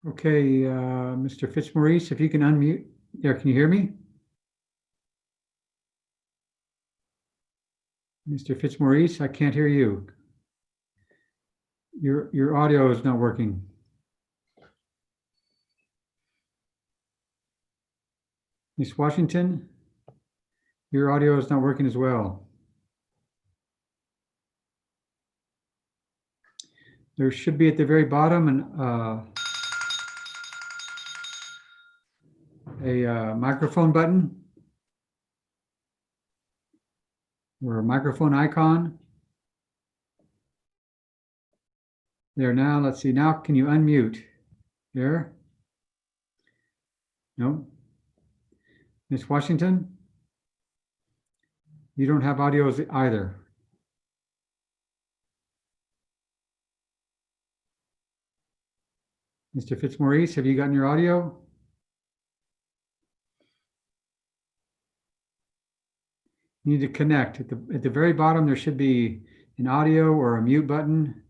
Okay, Mr. Fitzmaurice, if you can unmute there, can you hear me? Mr. Fitzmaurice, I can't hear you. Your audio is not working. Ms. Washington, your audio is not working as well. There should be at the very bottom a microphone button or a microphone icon. There now, let's see, now can you unmute? There? No? Ms. Washington? You don't have audio either. Mr. Fitzmaurice, have you gotten your audio? You need to connect. At the very bottom, there should be an audio or a mute button.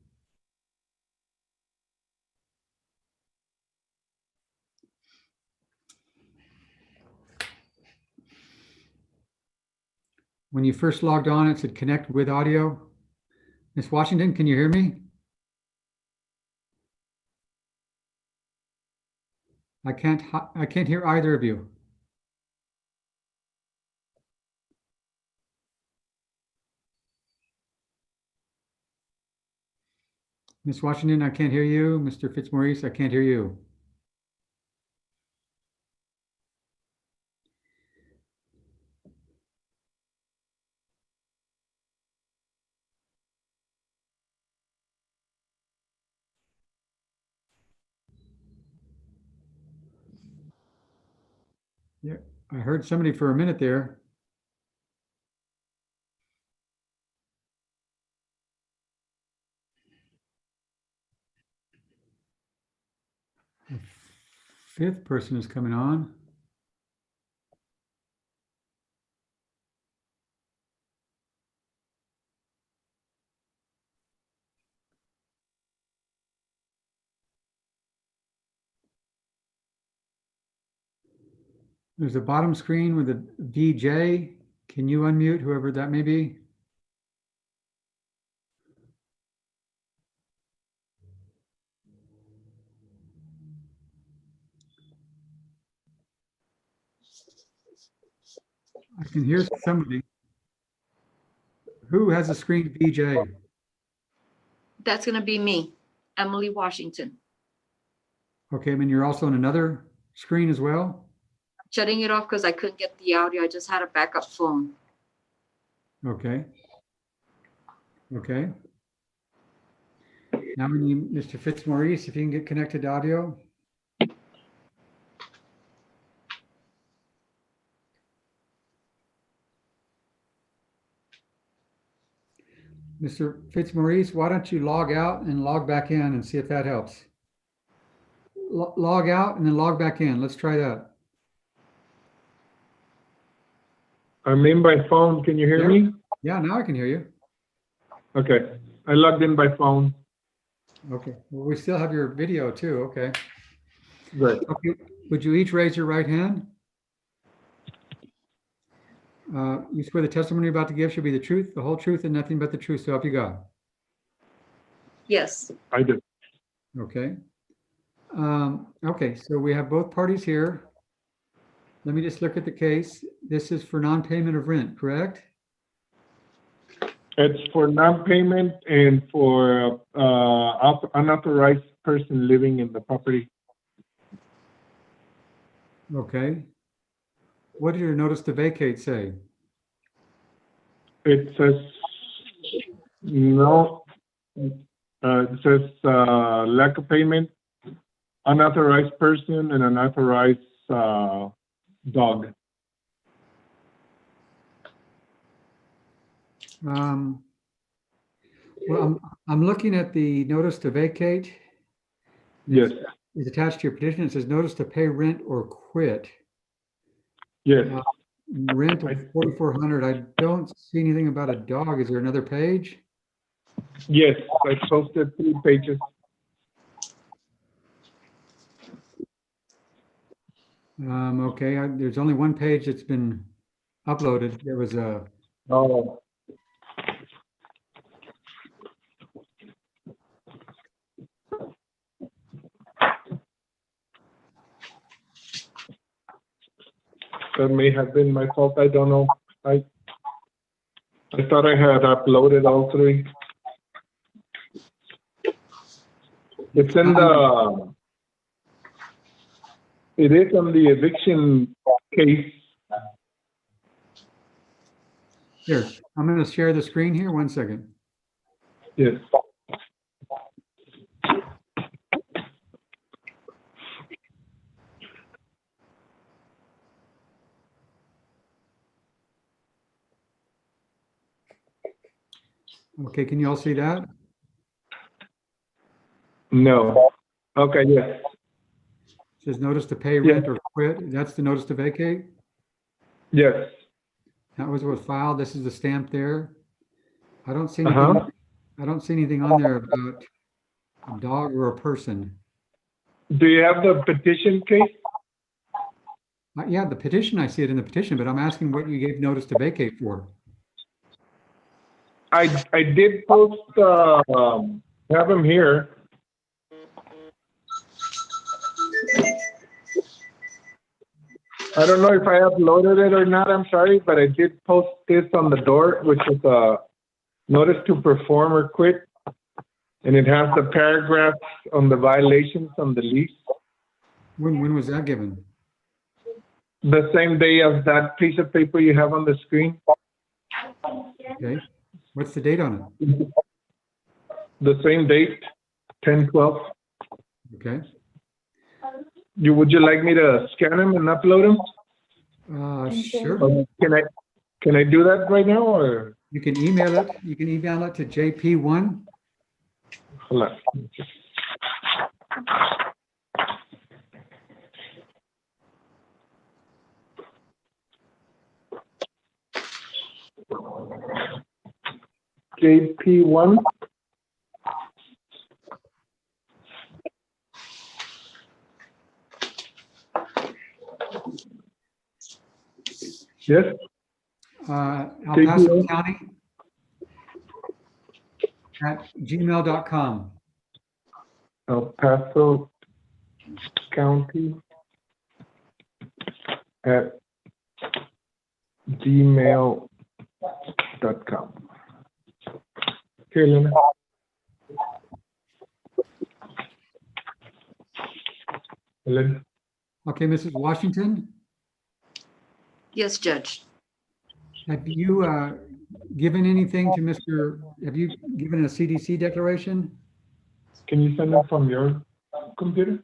When you first logged on, it said connect with audio. Ms. Washington, can you hear me? I can't hear either of you. Ms. Washington, I can't hear you. Mr. Fitzmaurice, I can't hear you. Yeah, I heard somebody for a minute there. The fifth person is coming on. There's a bottom screen with a VJ. Can you unmute whoever that may be? I can hear somebody. Who has a screen VJ? That's going to be me, Emily Washington. Okay, I mean, you're also on another screen as well? Shutting it off because I couldn't get the audio. I just had a backup phone. Okay. Okay. Now we need Mr. Fitzmaurice, if you can get connected to audio. Mr. Fitzmaurice, why don't you log out and log back in and see if that helps? Log out and then log back in. Let's try that. I'm in by phone. Can you hear There? me? Yeah, now I can hear you. Okay. I logged in by phone. Okay. Well, we still have your video too. Okay. Good. Okay. Would you each raise your right hand? You swear the testimony you're about to give should be the truth, the whole truth, and nothing but the truth, so help you God. Yes. I do. Okay. Okay, so we have both parties here. Let me just look at the case. This is for non-payment of rent, correct? It's for non-payment and for unauthorized person living in the property. Okay. What did your notice to vacate say? It says no. It says lack of payment, unauthorized person, and unauthorized dog. Well, I'm looking at the notice to vacate. Yes. It's attached to your petition. It says notice to pay rent or quit. Yes. Rent of $4,400. I don't see anything about a dog. Is there another page? Yes. I posted 3 pages. Okay, there's only one page that's been uploaded. There was a, Oh, that may have been my fault. I don't know. I thought I had uploaded all three. It's in the, it is on the eviction case. here, I'm going to share the screen here. One second. Yes. Okay, can you all see that? No. Okay, yes. It says notice to pay Yeah. rent or quit. That's the notice to vacate. Yes. That was what filed. This is the stamp there. I don't see Uh-huh. anything. I don't see anything on there about a dog or a person. Do you have the petition case? Yeah, the petition, I see it in the petition, but I'm asking what you gave notice to vacate for. I did post, have them here. I don't know if I uploaded it or not, I'm sorry, but I did post this on the door, which is a notice to perform or quit. And it has the paragraphs on the violations on the lease. When was that given? The same day as that piece of paper you have on the screen. Okay. What's the date on it? The same date, 10/12. Okay. Would you like me to scan them and upload them? Sure. Or can I do that right now or? You can email it. You can email it to JP1. Hold on. JP1. Yes. El Paso County at gmail.com. El Paso County at gmail.com. Here, Lena. Helen. Okay, Mrs. Washington, Yes, Judge. have you given anything to Mr., have you given a CDC declaration? Can you send them from your computer?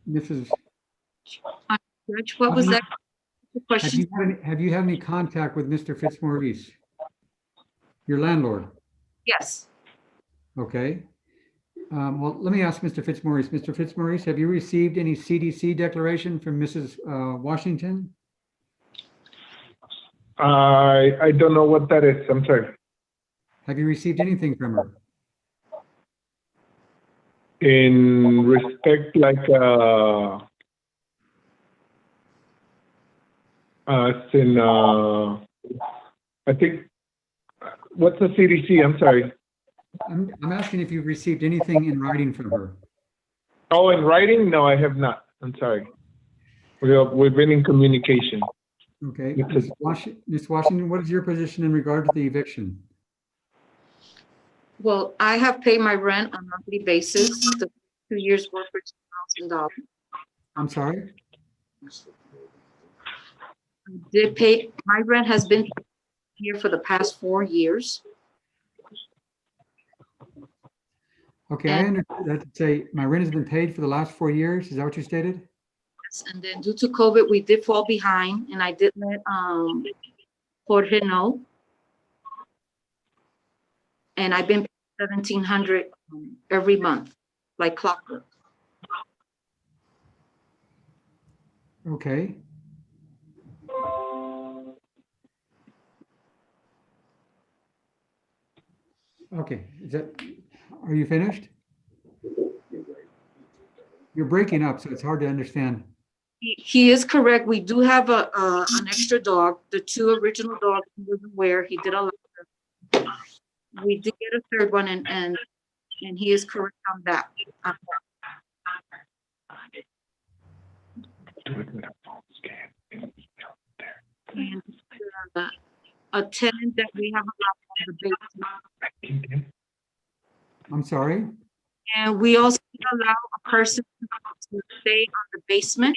Mrs., Judge, what was that question? have you had any contact with Mr. Fitzmaurice, your landlord? Yes. Okay. Well, let me ask Mr. Fitzmaurice. Mr. Fitzmaurice, have you received any CDC declaration from Mrs. Washington? I don't know what that is. I'm sorry. Have you received anything from her? In respect, like, I think, what's the CDC? I'm sorry. I'm asking if you've received anything in writing from her. Oh, in writing? No, I have not. I'm sorry. We've been in communication. Okay. Because- Ms. Washington, what is your position in regard to the eviction? Well, I have paid my rent on a monthly basis, the 2 years worth for $2,000. I'm sorry? Did pay, my rent has been here for the past 4 years. Okay, I understood that to say my rent has been paid for the last 4 years. Is that what you stated? And then due to COVID, we did fall behind, and I did let Jorge know. And I've been paying $1,700 every month, like clockwork. Okay. Okay, are you finished? You're breaking up, so it's hard to understand. He is correct. We do have an extra dog. The two original dogs he was aware, he did allow. We did get a third one and he is correct on that. And, a tenant that we have allowed on the basement. I'm sorry? And we also allow a person to stay on the basement.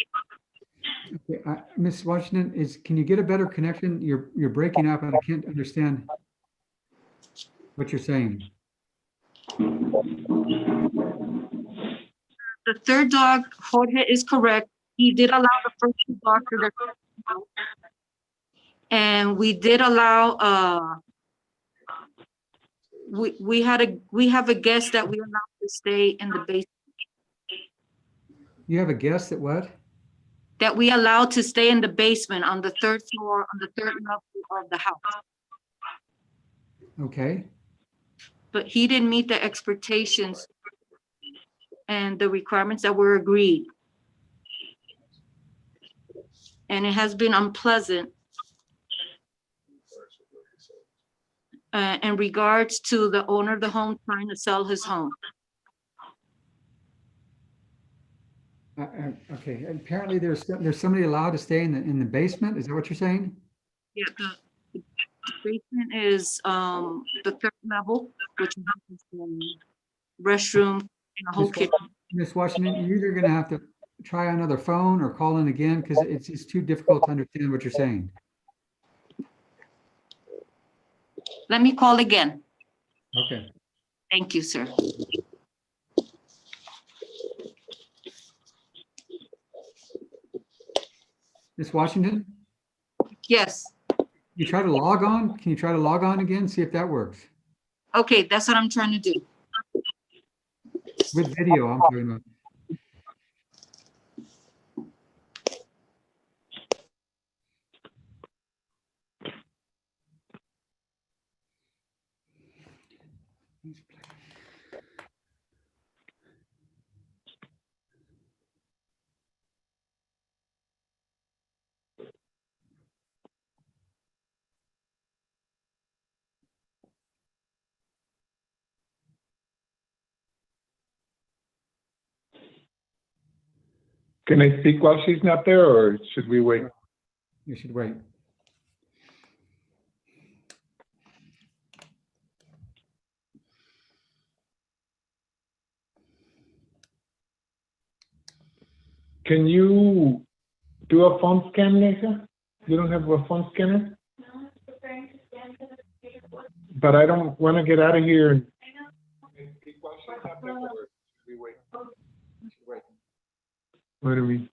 Okay, Ms. Washington, can you get a better connection? You're breaking up and I can't understand what you're saying. The third dog, Jorge, is correct. He did allow the first two dogs to their. And we did allow, we have a guest that we allowed to stay in the basement. You have a guess at what? That we allowed to stay in the basement on the third floor, on the third level of the house. Okay, But he didn't meet the expectations and the requirements that were agreed. And it has been unpleasant in regards to the owner of the home trying to sell his home. okay. Apparently there's somebody allowed to stay in the basement. Is that what you're saying? Yeah, the basement is the third level, which has restroom and a whole Ms. kitchen. Ms. Washington, you're either gonna have to try another phone or call in again because it's too difficult to understand what you're saying. Let me call again. Okay. Thank you, sir. Ms. Washington, Yes. you try to log on? Can you try to log on again? See if that works. Okay, that's what I'm trying to do. With video, I'm talking about. Can I speak while she's not there, or should we wait? You should wait. Can you do a phone scan, Lisa? You don't have a phone scanner? But I don't want to get out of here. What do we?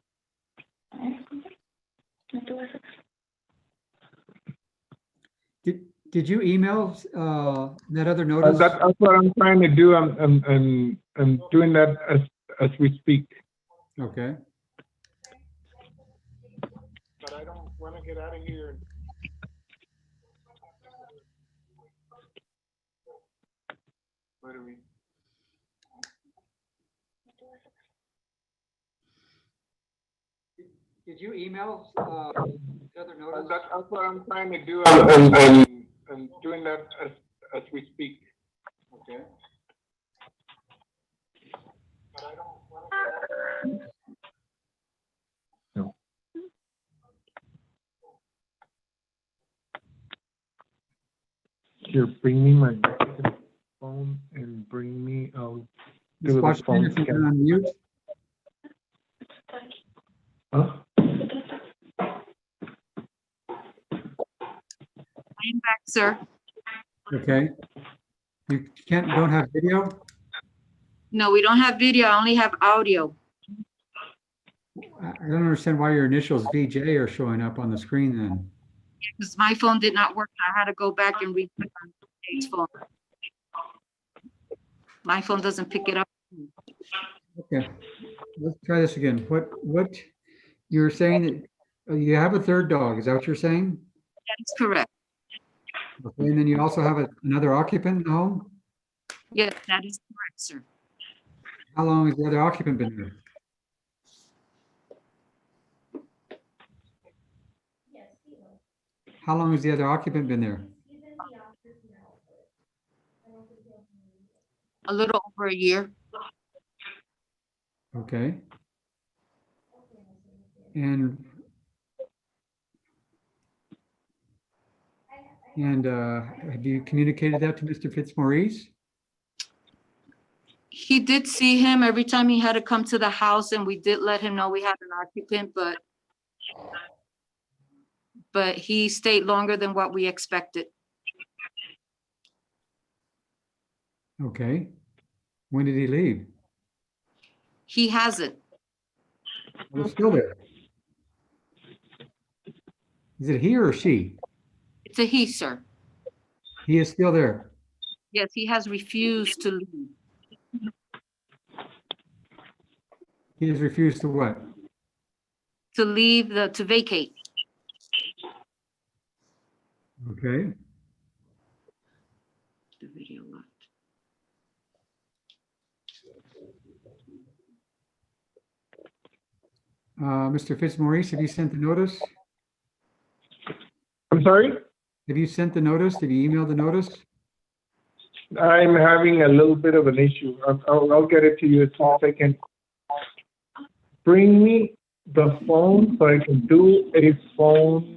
Did you email that other notice? That's what I'm trying to do. I'm doing that as we speak. Okay. But I don't want to get out of here. What do we? Did you email the other notice? That's what I'm trying to do. I'm doing that as we speak. Okay. But I don't want to. No. Here, bring me my phone and bring me out. Ms. Do the Washington, phone if you scan. can unmute. Huh? I am back, sir. Okay. You don't have video? No, we don't have video. I only have audio. I don't understand why your initials VJ are showing up on the screen then. Because my phone did not work. I had to go back and read his phone. My phone doesn't pick it up. Okay, let's try this again. What you're saying that you have a third dog, is that what you're saying? That is correct. Okay, and then you also have another occupant in the home? Yes, that is correct, sir. How long has the other occupant been there? How long has the other occupant been there? A little over a year. Okay. And have you communicated that to Mr. Fitzmaurice? He did see him every time he had to come to the house, and we did let him know we had an occupant, but he stayed longer than what we expected. Okay. When did he leave? He hasn't. Well, it's still there. Is it he or she? It's a he, sir. He is still there. Yes, he has refused to leave. He has refused to what? To leave to vacate. Okay. The video left. Mr. Fitzmaurice, have you sent the notice? I'm sorry? Have you sent the notice? Did you email the notice? I'm having a little bit of an issue. I'll get it to you as soon as I can. Bring me the phone so I can do a phone.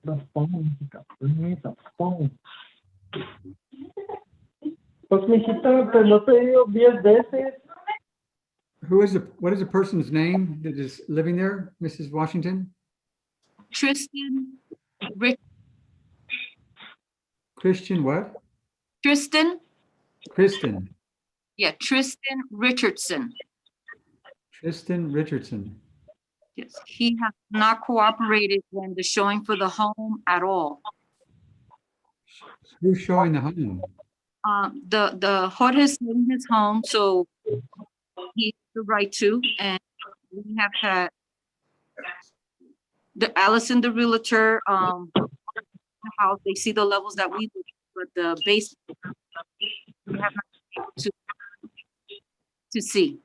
The phone, bring me the phone. Pues mijita, te lo he pedido 10 veces. What is the person's name that is living there, Mrs. Washington? Tristan Christian what? Tristan? Kristen. Yeah, Tristan Richardson. Tristan Richardson. Yes, he has not cooperated in the showing for the home at all. Who's showing the home? The Jorge is in his home, so he has the right to, and we have had the Allison, the realtor, the house, they see the levels that we do, but the basement, we have not been able to see.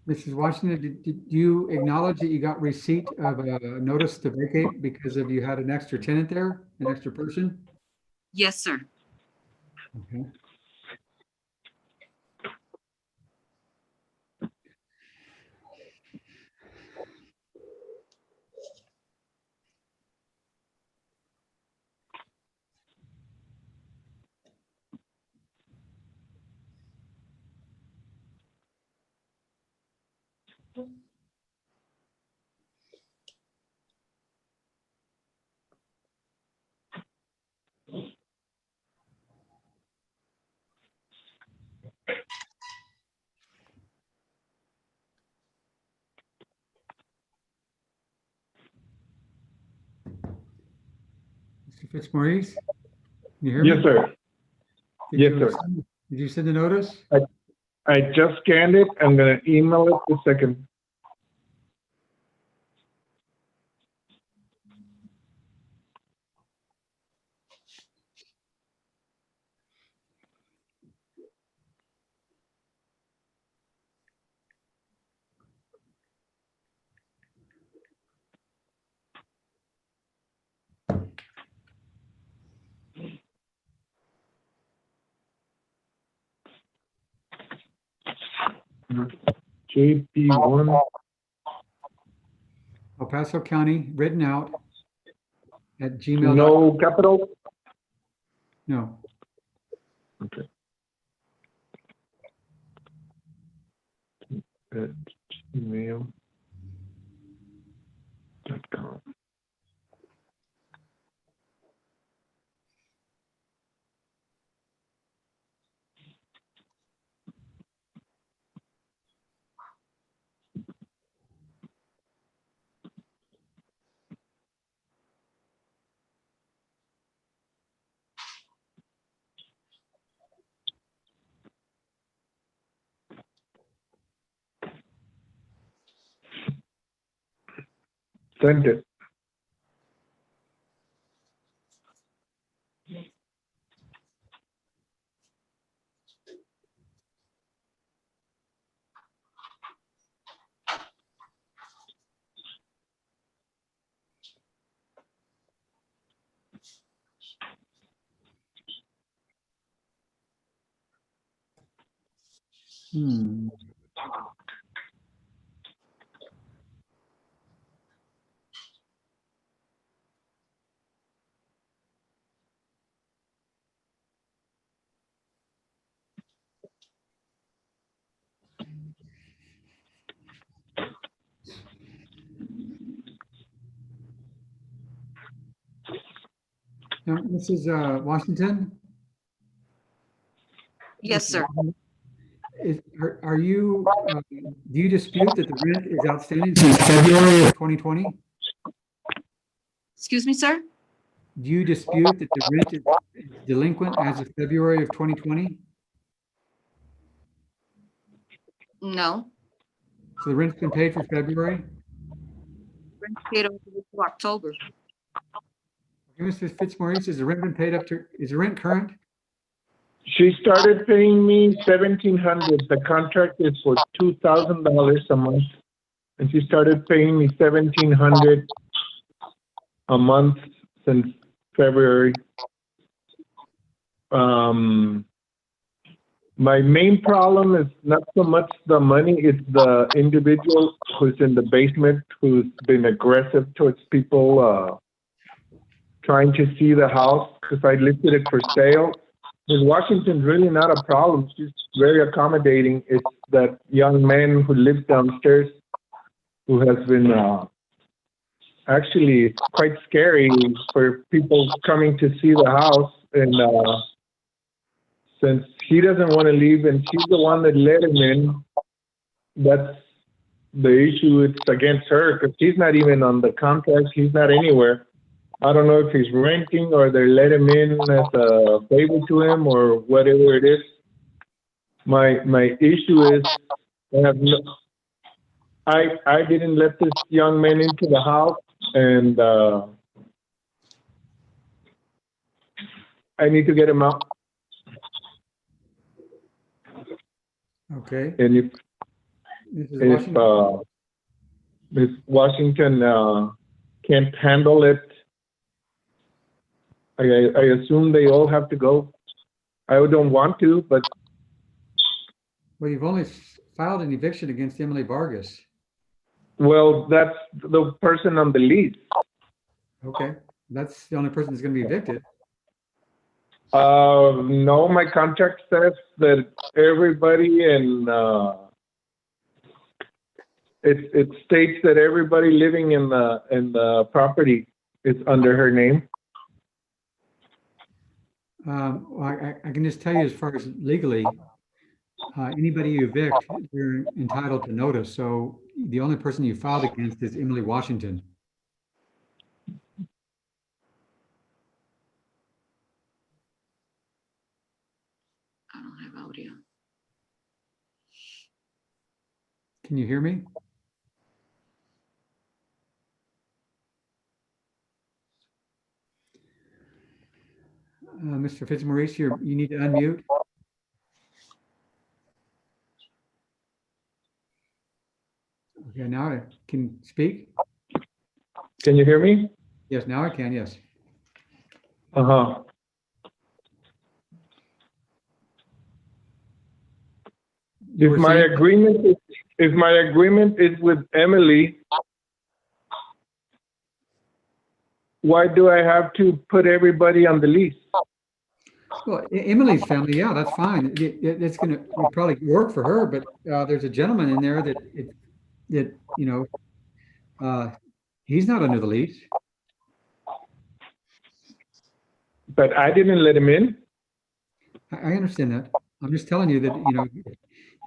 Mrs. Washington, did you acknowledge that you got receipt of a notice to vacate because of you had an extra tenant there, an extra person? Yes, sir. Okay. Mr. Fitzmaurice? Can you hear me? Yes, sir. Did Yes, you sir. send- Did you send the notice? I just scanned it. I'm gonna email it the second. JP1. El Paso County, written out at Gmail. No capital. No. Okay. At Gmail. sent it. Hmm. Now, Mrs. Washington? Yes, sir. Are you, do you dispute that the rent is outstanding since February of 2020? Excuse me, sir? Do you dispute that the rent is delinquent as of February of 2020? No. So the rent's been paid for February? Rent paid over to October. Okay, Mr. Fitzmaurice, has the rent been paid up to, is the rent current? She started paying me $1,700. The contract is for $2,000 a month, and she started paying me $1,700 a month since February. My main problem is not so much the money, it's the individual who's in the basement who's been aggressive towards people trying to see the house because I listed it for sale. Ms. Washington's really not a problem. She's very accommodating. It's that young man who lives downstairs who has been actually quite scary for people coming to see the house. And since he doesn't want to leave and she's the one that let him in, that's the issue. It's against her because he's not even on the contract. He's not anywhere. I don't know if he's renting or they let him in as a favor to him or whatever it is. My issue is I didn't let this young man into the house, and I need to get him out. Okay. And Mrs. Washington? Ms. Washington can't handle it, I assume they all have to go. I don't want to, but. Well, you've only filed an eviction against Emily Vargas. Well, that's the person on the lease. Okay, that's the only person that's going to be evicted. No, my contract says that everybody it states that everybody living in the property is under her name. Well, I can just tell you as far as legally, anybody you evict, you're entitled to notice. So the only person you filed against is Emily Washington. I don't have audio. Can you hear me? Mr. Fitzmaurice, you need to unmute. Okay, now I can speak. Can you hear me? Yes, now I can, yes. Uh-huh. You were If my saying- agreement is with Emily, why do I have to put everybody on the lease? Well, Emily's family, yeah, that's fine. It's going to probably work for her, but there's a gentleman in there that you know, he's not under the lease. But I didn't let him in. I understand that. I'm just telling you that, you know,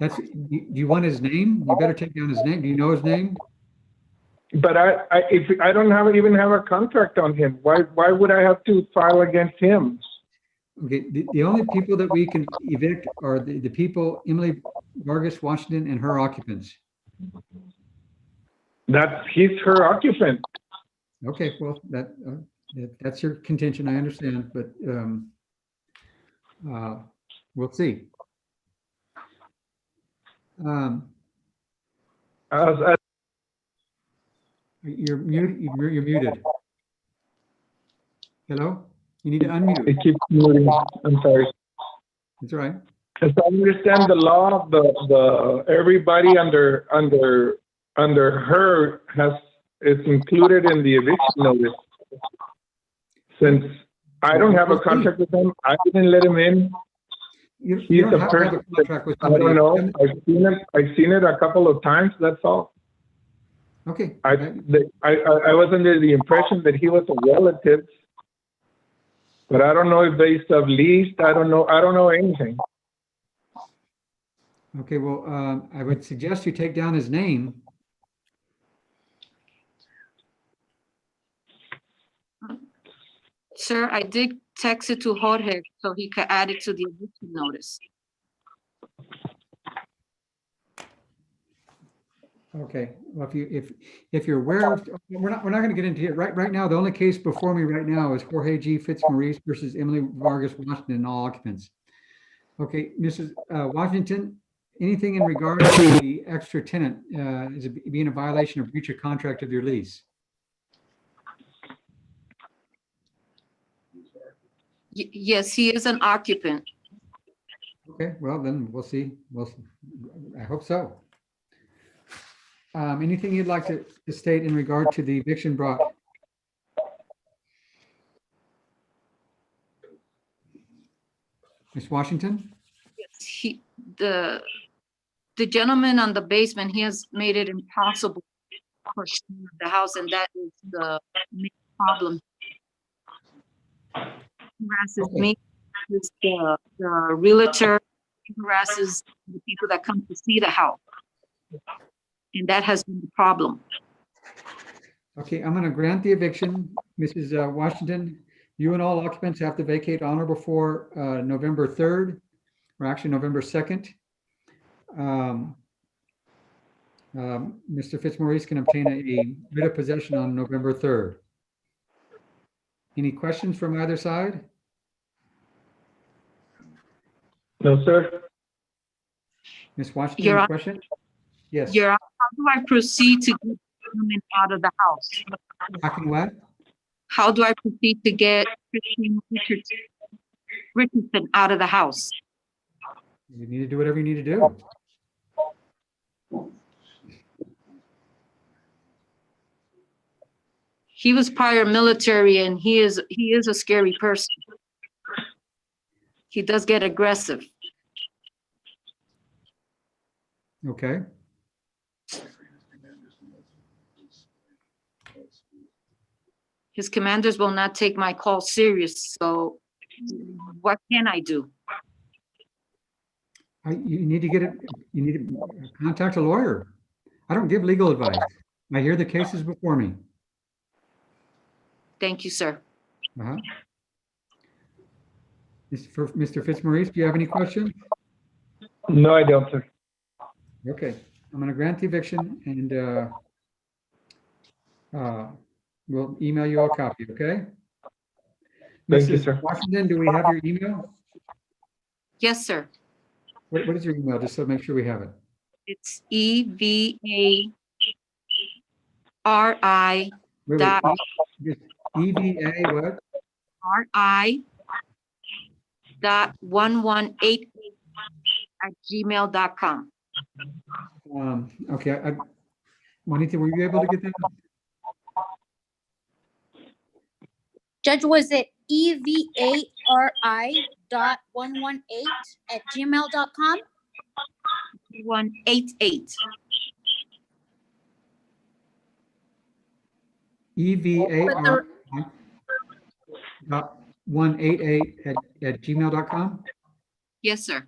that's, do you want his name? You better take down his name. Do you know his name? But if I don't even have a contract on him, why would I have to file against him? Okay, the only people that we can evict are the people, Emily Vargas Washington and her occupants. He's her occupant. Okay, well, that's your contention, I understand, but we'll see. Um, I You're muted, you're muted. Hello? You need to unmute. it keeps moving. I'm sorry. That's all right. As I understand the law, everybody under her is included in the eviction notice. Since I don't have a contract with him, I didn't let him in. You He's don't a have to have person a contract with I somebody. don't know. I've seen it a couple of times. That's all. Okay. I was under the impression that he was a relative, but I don't know if they subleased. I don't know anything. Okay, well, I would suggest you take down his name. Sir, I did text it to Jorge so he could add it to the eviction notice. Okay, well, if you're aware of, we're not gonna get into it. Right now, the only case before me right now is Jorge G. Fitzmaurice versus Emily Vargas Washington and all occupants. Okay, Mrs. Washington, anything in regard to the extra tenant, is it being a violation of breach of contract of your lease? Yes, he is an occupant. Okay, well, then we'll see. I hope so. Anything you'd like to state in regard to the eviction brought? Ms. Washington? He, the gentleman on the basement, he has made it impossible for the house, and that is the main problem. He harasses Okay. me, harasses the realtor, he harasses the people that come to see the house. And that has been the problem. Okay, I'm going to grant the eviction. Mrs. Washington, you and all occupants have to vacate on or before November 3rd, or actually November 2nd. Mr. Fitzmaurice can obtain a writ of possession on November 3rd. Any questions from either side? No, sir. Ms. Washington, Your any Honor, question? Yes. How do I proceed to get the gentleman out of the house? How can what? How do I proceed to get Christine Richardson out of the house? You need to do whatever you need to do. He was prior military, and he is a scary person. He does get aggressive. Okay. His commanders will not take my call serious, so what can I do? You need to get it, you need to contact a lawyer. I don't give legal advice. I hear the cases before me. Thank you, sir. Uh-huh. Mr. Fitzmaurice, do you have any questions? No, I don't, sir. Okay, I'm going to grant the eviction and we'll email you a copy, okay? Thank you, Mrs. sir. Washington, do we have your email? Yes, sir. What is your email, just so make sure we have it? It's EVARI Wait, dot just EVA what? RI.1188 @gmail.com. Okay, Juanita, were you able to get that? Judge, was it EVARI.118 @gmail.com? 188. EVAR dot 188 at gmail.com. Yes, sir.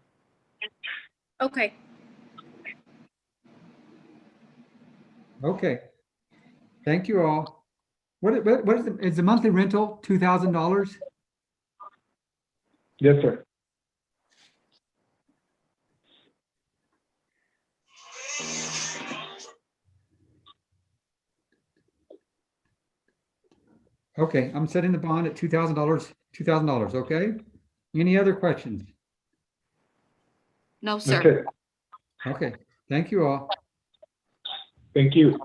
Okay. Okay. Thank you all. What is the monthly rental $2,000? Yes, sir. Okay, I'm setting the bond at $2,000, okay? Any other questions? No, sir. Okay, Okay, thank you all. thank you.